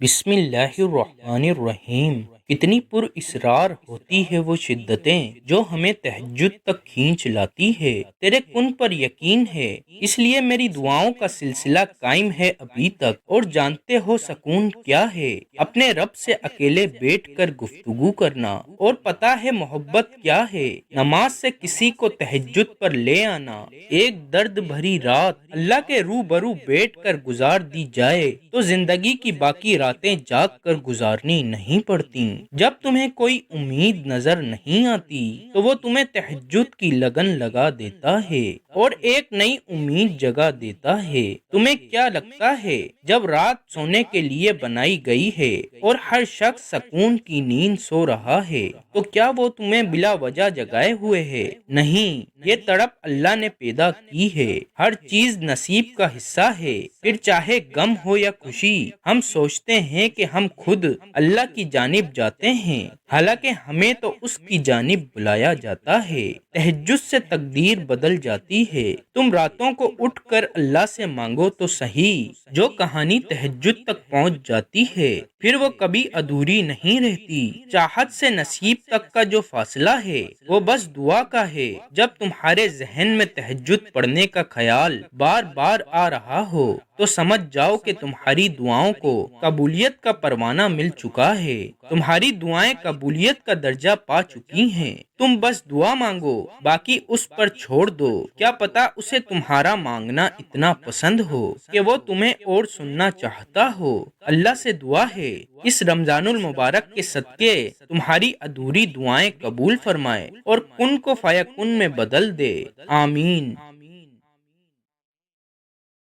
بسم اللہ الرحمن الرحیم۔ کتنی پر اسرار ہوتی ہے وہ شدتیں جو ہمیں تہجد تک کھینچ لاتی ہے۔ تیرے کن پر یقین ہے اس لیے میری دعاؤں کا سلسلہ قائم ہے ابھی تک، اور جانتے ہو سکون کیا ہے؟ اپنے رب سے اکیلے بیٹھ کر گفتگو کرنا، اور پتہ ہے محبت کیا ہے؟ نماز سے کسی کو تہجد پر لے آنا۔ ایک درد بھری رات اللہ کے روبرو بیٹھ کر گزار دی جائے تو زندگی کی باقی راتیں جاگ کر گزارنی نہیں پڑتی۔ جب تمہیں کوئی امید نظر نہیں آتی تو وہ تمہیں تہجد کی لگن لگا دیتا ہے اور ایک نئی امید جگا دیتا ہے۔ تمہیں کیا لگتا ہے جب رات سونے کے لیے بنائی گئی ہے اور ہر شخص سکون کی نیند سو رہا ہے تو کیا وہ تمہیں بلا وجہ جگائے ہوئے ہے؟ نہیں، یہ تڑپ اللہ نے پیدا کی ہے۔ ہر چیز نصیب کا حصہ ہے، پھر چاہے غم ہو یا خوشی۔ ہم سوچتے ہیں کہ ہم خود اللہ کی جانب جاتے ہیں، حالانکہ ہمیں تو اس کی جانب بلایا جاتا ہے۔ تہجد سے تقدیر بدل جاتی ہے۔ تم راتوں کو اٹھ کر اللہ سے مانگو تو صحیح۔ جو کہانی تہجد تک پہنچ جاتی ہے پھر وہ کبھی ادھوری نہیں رہتی۔ چاہت سے نصیب تک کا جو فاصلہ ہے وہ بس دعا کا ہے۔ جب تمہارے ذہن میں تہجد پڑھنے کا خیال بار بار آ رہا ہو تو سمجھ جاؤ کہ تمہاری دعاؤں کو قبولیت کا پروانہ مل چکا ہے۔ تمہاری دعائیں قبولیت کا درجہ پا چکی ہیں۔ تم بس دعا مانگو، باقی اس پر چھوڑ دو۔ کیا پتا اسے تمہارا مانگنا اتنا پسند ہو کہ وہ تمہیں اور سننا چاہتا ہو۔ اللہ سے دعا ہے اس رمضان المبارک کے صدقے تمہاری ادھوری دعائیں قبول فرمائے اور کن کو فیکن میں بدل دے۔ آمین۔